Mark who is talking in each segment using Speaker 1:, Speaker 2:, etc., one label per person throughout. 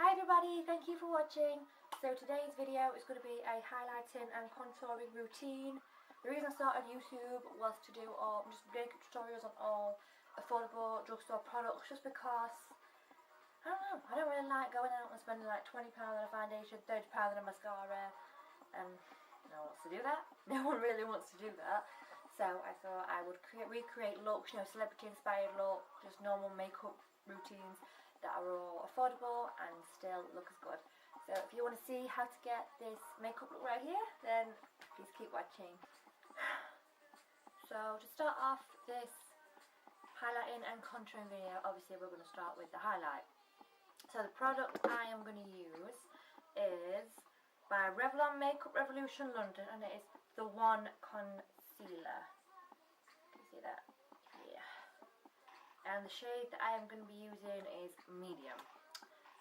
Speaker 1: Hi everybody, thank you for watching. So today's video is going to be a highlighting and contouring routine. The reason I started YouTube was to do just make tutorials on all affordable drugstore products, just because I don't know, I don't really like going out and spending like £20 on a foundation, £30 on a mascara, and no one wants to do that. No one really wants to do that. So I thought I would recreate looks, celebrity inspired look, just normal makeup routines that are all affordable and still look as good. So if you want to see how to get this makeup look right here, then please keep watching. So to start off this highlighting and contouring video, obviously we're going to start with the highlight. So the product I am going to use is by Revlon Makeup Revolution London, and it is the One Concealer. Can you see that? Yeah. And the shade that I am going to be using is medium.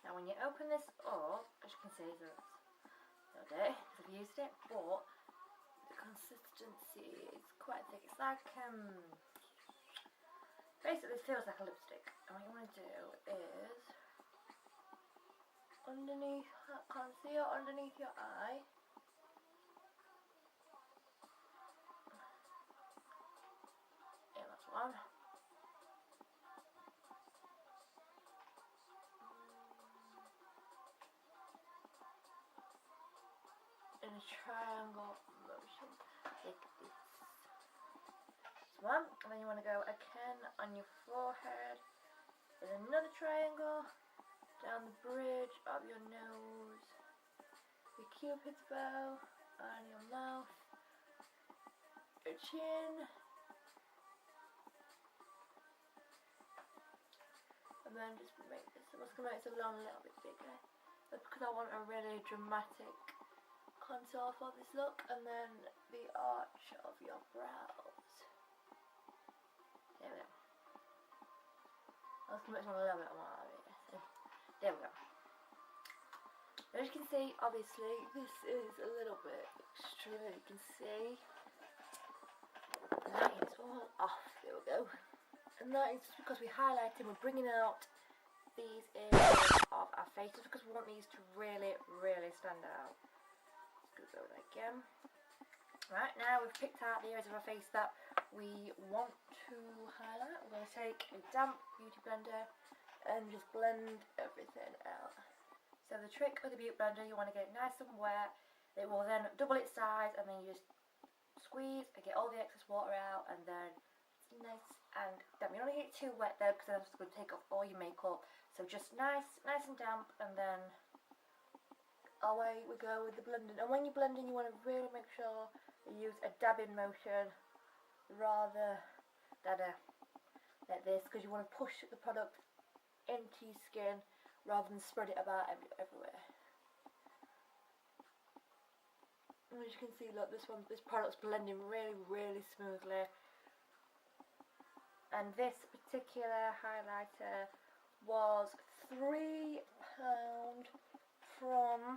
Speaker 1: Now when you open this up, as you can see, it's no dirty because I've used it, but the consistency is quite thick. It's like, basically it feels like a lipstick. And what you want to do is, underneath that concealer, underneath your eye, yeah, that's one. In a triangle motion, like this. That's one. And then you want to go again on your forehead in another triangle, down the bridge of your nose, your cupid's bow, on your mouth, your chin, and then just make this. I'm just going to make this a little bit bigger. That's because I want a really dramatic contour for this look, and then the arch of your brows. There we go. I was going to make one a little bit more obvious. There we go. As you can see, obviously, this is a little bit extreme. You can see the lighting is all off. There we go. And that is just because we're highlighting, we're bringing out these areas of our faces because we want these to really, really stand out. Go that again. Right, now we've picked out the areas of our face that we want to highlight. We're going to take a damp beauty blender and just blend everything out. So the trick with the beauty blender, you want to get it nice and wet. It will then double its size, and then you just squeeze and get all the excess water out, and then it's nice and damp. You don't want to get it too wet though, because then it's going to take off all your makeup. So just nice and damp, and then away we go with the blending. And when you're blending, you want to really make sure you use a dabbing motion rather than like this, because you want to push the product into your skin rather than spread it about everywhere. And as you can see, look, this product's blending really, really smoothly. And this particular highlighter was £3 from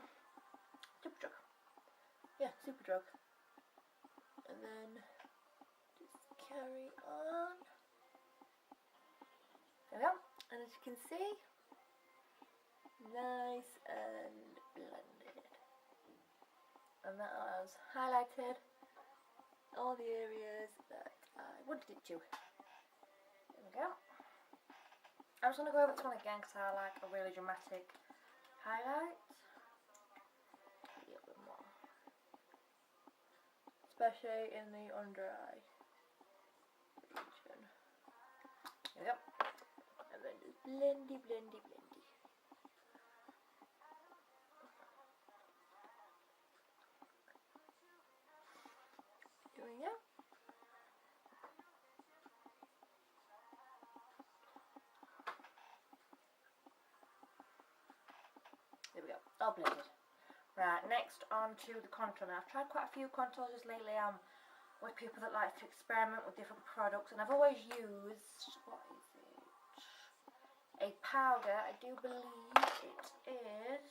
Speaker 1: Superdrug. Yeah, Superdrug. And then just carry on. There we go. And as you can see, nice and blended. And that has highlighted all the areas that I wanted it to. There we go. I'm just going to go over this one again because I like a really dramatic highlight. A little bit more. Especially in the under eye region. There we go. And then just blendy, blendy, blendy. There we go. There we go, all blended. Right, next on to the contour. Now I've tried quite a few contours lately with people that like to experiment with different products, and I've always used, what is it? A powder. I do believe it is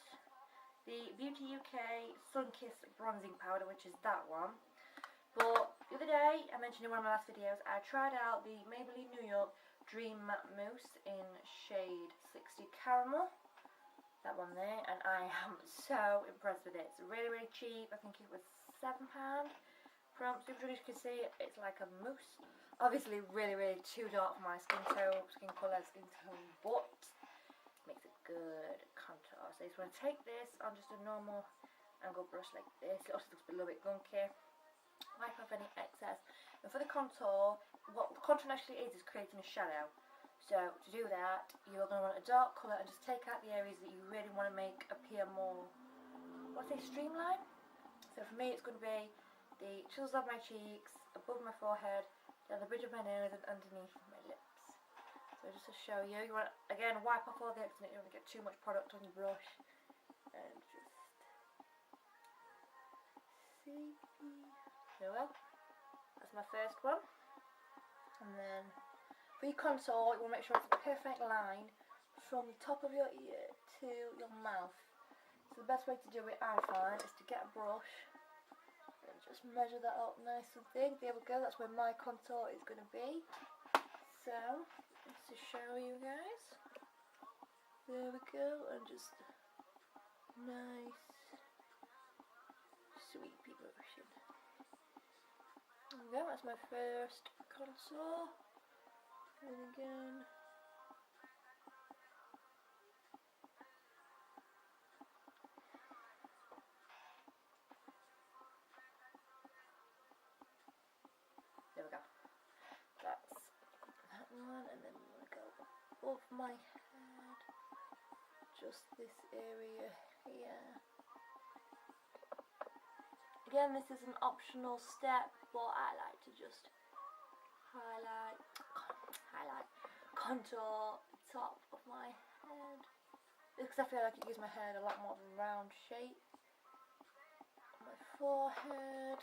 Speaker 1: the Beauty UK Sunkissed Bronzing Powder, which is that one. But the other day, I mentioned in one of my last videos, I tried out the Maybelline New York Dream Matte Mousse in shade 60 Caramel. that one there, and I am so impressed with it. It's really, really cheap. I think it was £7 from Superdrug. As you can see, it's like a mousse. Obviously really, really too dark for my skin colour, skin tone, but makes a good contour. So you just want to take this on just a normal angle brush like this. It also looks a little bit gunky. Wipe off any excess. And for the contour, what the contour actually is creating a shadow. So to do that, you're going to want a dark colour and just take out the areas that you really want to make appear more, streamlined. So for me, it's going to be the chisels of my cheeks, above my forehead, down the bridge of my nose, and underneath my lips. So just to show you, you want to, again, wipe off all the excess. You don't want to get too much product on your brush, and just see. There we go. That's my first one. And then for your contour, you want to make sure it's a perfect line from the top of your ear to your mouth. So the best way to do it, I find, is to get a brush and just measure that out nice and big. There we go, that's where my contour is going to be. So, just to show you guys. There we go, and just nice, sweepy brushing. There we go, that's my first contour. And again, there we go. That's that one, and then we're going to go above my head, just this area here. Again, this is an optional step, but I like to just highlight, contour the top of my head, because I feel like it gives my head a lot more of a round shape. My forehead,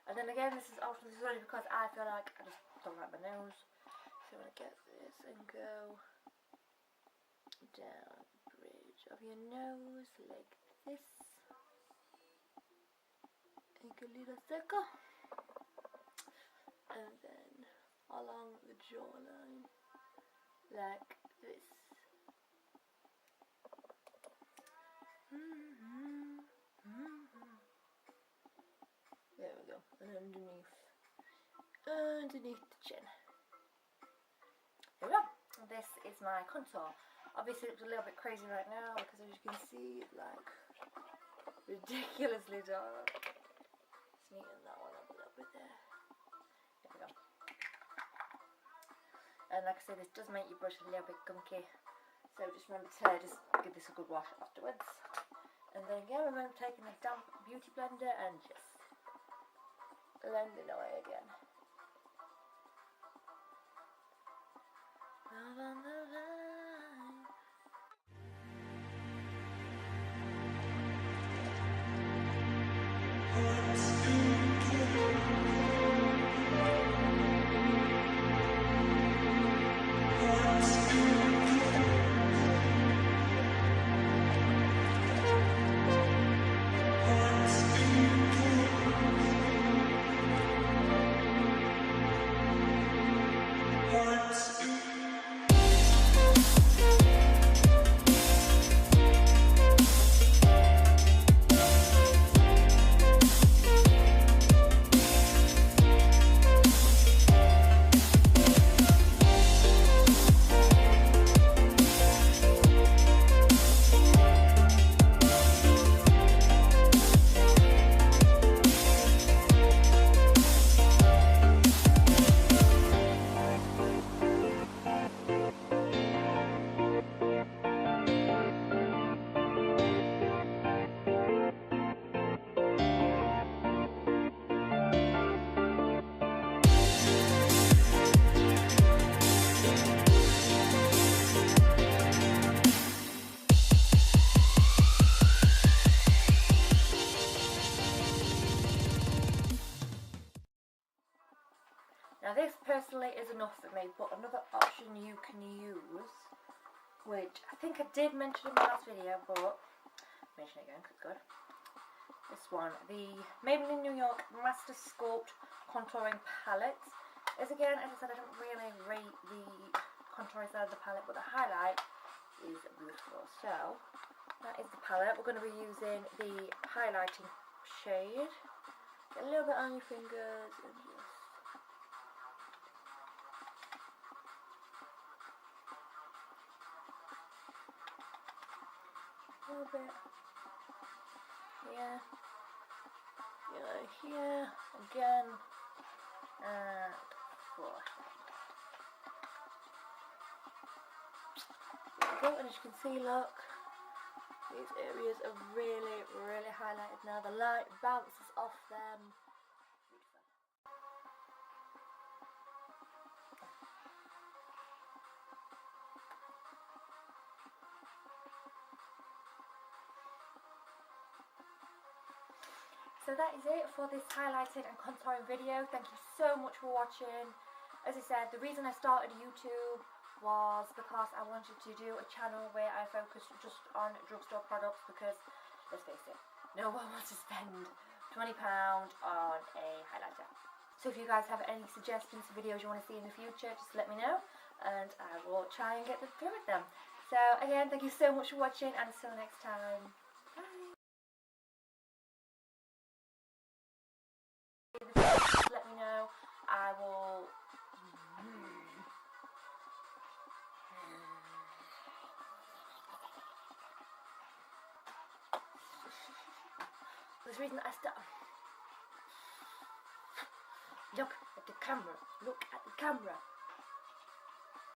Speaker 1: and then again, this is only because I feel like I just don't like my nose. So I'm going to get this and go down the bridge of your nose like this. Make a little circle, and then along the jawline like this. There we go, and underneath the chin. There we go. This is my contour. Obviously it's a little bit crazy right now because, as you can see, it's like ridiculously dark. Just neaten that one up a little bit there. There we go. And like I said, this does make your brush a little bit gunky, so just remember to just give this a good wash afterwards. And then again, remember taking a damp beauty blender and just blending away again. Love on the line. Now this personally is enough for me, but another option you can use, which I think I did mention in my last video, but mention it again because it's good. This one, the Maybelline New York Master Sculpt Contouring Palette. Is again, as I said, I don't really rate the contouring side of the palette, but the highlight is beautiful. So That is the palette. We're going to be using the highlighting shade. Get a little bit on your fingers and just... a little bit here, here, again, and forehead. There we go, and as you can see, look, these areas are really, really highlighted now. The light bounces off them. Beautiful. So that is it for this highlighting and contouring video. Thank you so much for watching. As I said, the reason I started YouTube was because I wanted to do a channel where I focused just on drugstore products, because let's face it, no one wants to spend £20 on a highlighter. So if you guys have any suggestions for videos you want to see in the future, just let me know and I will try and get them through with them. So again, thank you so much for watching, and until next time, bye. Just let me know, I will... There's a reason I start. Look at the camera. Look at the camera.